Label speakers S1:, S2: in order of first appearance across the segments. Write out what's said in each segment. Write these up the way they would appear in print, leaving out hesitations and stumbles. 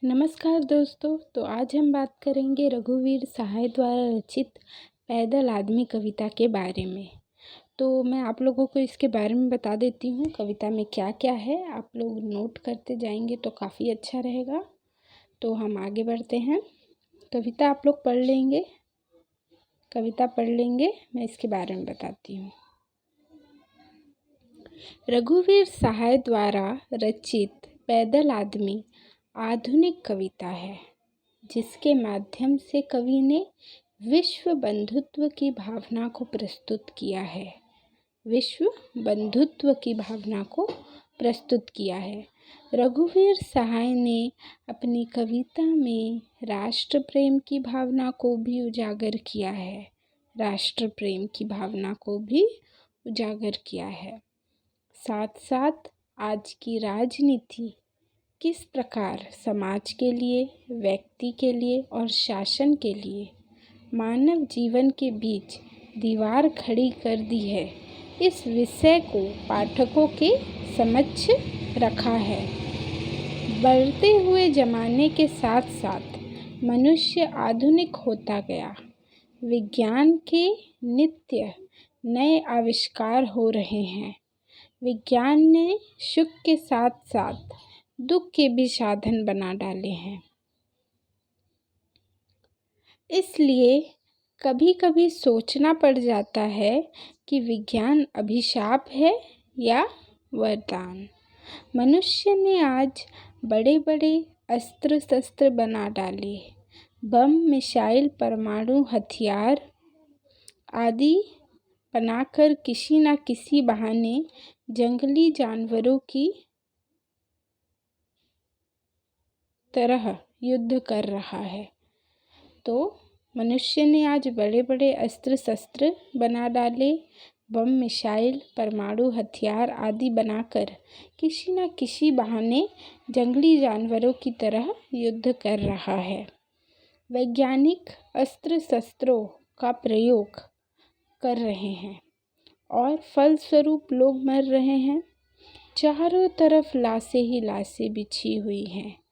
S1: नमस्कार दोस्तों। तो आज हम बात करेंगे रघुवीर सहाय द्वारा रचित पैदल आदमी कविता के बारे में। तो मैं आप लोगों को इसके बारे में बता देती हूँ कविता में क्या क्या है। आप लोग नोट करते जाएंगे तो काफ़ी अच्छा रहेगा। तो हम आगे बढ़ते हैं। कविता आप लोग पढ़ लेंगे, मैं इसके बारे में बताती हूँ। रघुवीर सहाय द्वारा रचित पैदल आदमी आधुनिक कविता है, जिसके माध्यम से कवि ने विश्व बंधुत्व की भावना को प्रस्तुत किया है। रघुवीर सहाय ने अपनी कविता में राष्ट्र प्रेम की भावना को भी उजागर किया है। साथ साथ आज की राजनीति किस प्रकार समाज के लिए, व्यक्ति के लिए और शासन के लिए मानव जीवन के बीच दीवार खड़ी कर दी है, इस विषय को पाठकों के समक्ष रखा है। बढ़ते हुए ज़माने के साथ साथ मनुष्य आधुनिक होता गया। विज्ञान के नित्य नए आविष्कार हो रहे हैं। विज्ञान ने सुख के साथ साथ दुख के भी साधन बना डाले हैं। इसलिए कभी कभी सोचना पड़ जाता है कि विज्ञान अभिशाप है या वरदान। मनुष्य ने आज बड़े बड़े अस्त्र शस्त्र बना डाले। बम, मिसाइल, परमाणु हथियार आदि बनाकर किसी न किसी बहाने जंगली जानवरों की तरह युद्ध कर रहा है। तो मनुष्य ने आज बड़े बड़े अस्त्र शस्त्र बना डाले। बम, मिसाइल, परमाणु हथियार आदि बनाकर किसी न किसी बहाने जंगली जानवरों की तरह युद्ध कर रहा है। वैज्ञानिक अस्त्र शस्त्रों का प्रयोग कर रहे हैं और फलस्वरूप लोग मर रहे हैं। चारों तरफ लाशें ही लाशें बिछी हुई हैं।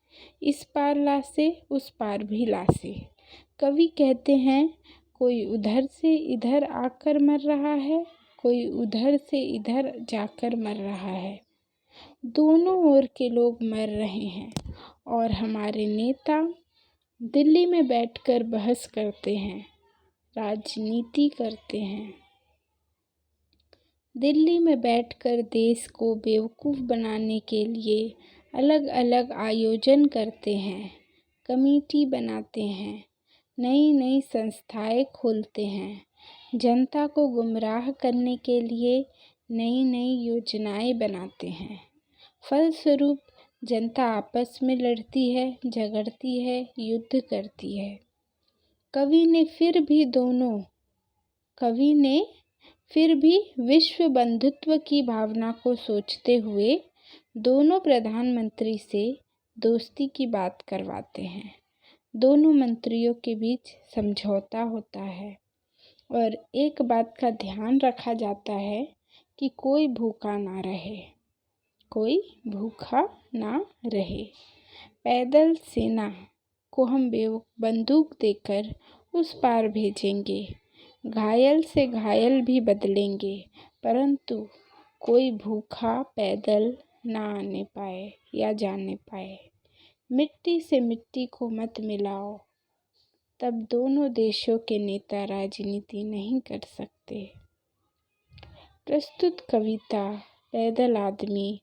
S1: इस पार लाशें, उस पार भी लाशें। कवि कहते हैं, कोई उधर से इधर आकर मर रहा है, कोई उधर से इधर जाकर मर रहा है। दोनों ओर के लोग मर रहे हैं और हमारे नेता दिल्ली में बैठकर बहस करते हैं, राजनीति करते हैं। दिल्ली में बैठकर देश को बेवकूफ़ बनाने के लिए अलग अलग आयोजन करते हैं, कमेटी बनाते हैं, नई नई संस्थाएं खोलते हैं, जनता को गुमराह करने के लिए नई नई योजनाएं बनाते हैं। फलस्वरूप जनता आपस में लड़ती है, झगड़ती है, युद्ध करती है। कवि ने फिर भी विश्व बंधुत्व की भावना को सोचते हुए दोनों प्रधानमंत्री से दोस्ती की बात करवाते हैं। दोनों मंत्रियों के बीच समझौता होता है और एक बात का ध्यान रखा जाता है कि कोई भूखा ना रहे। पैदल सेना को हम बंदूक देकर उस पार भेजेंगे, घायल से घायल भी बदलेंगे, परंतु कोई भूखा पैदल ना आने पाए या जाने पाए। मिट्टी से मिट्टी को मत मिलाओ, तब दोनों देशों के नेता राजनीति नहीं कर सकते। प्रस्तुत कविता पैदल आदमी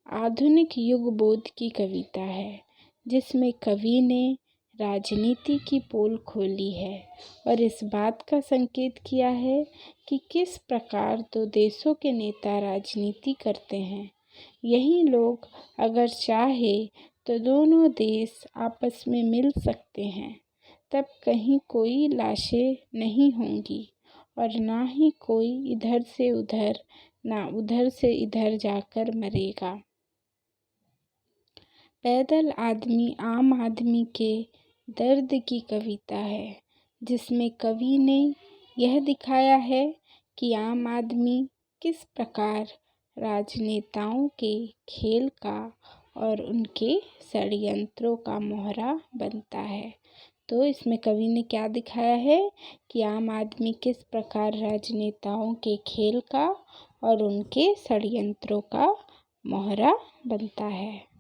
S1: आधुनिक युग बोध की कविता है, जिसमें कवि ने राजनीति की पोल खोली है और इस बात का संकेत किया है कि किस प्रकार दो देशों के नेता राजनीति करते हैं। यही लोग अगर चाहे तो दोनों देश आपस में मिल सकते हैं। तब कहीं कोई लाशें नहीं होंगी और ना ही कोई इधर से उधर, ना उधर से इधर जाकर मरेगा। पैदल आदमी आम आदमी के दर्द की कविता है, जिसमें कवि ने यह दिखाया है कि आम आदमी किस प्रकार राजनेताओं के खेल का और उनके षड्यंत्रों का मोहरा बनता है। तो इसमें कवि ने क्या दिखाया है कि आम आदमी किस प्रकार राजनेताओं के खेल का और उनके षड्यंत्रों का मोहरा बनता है।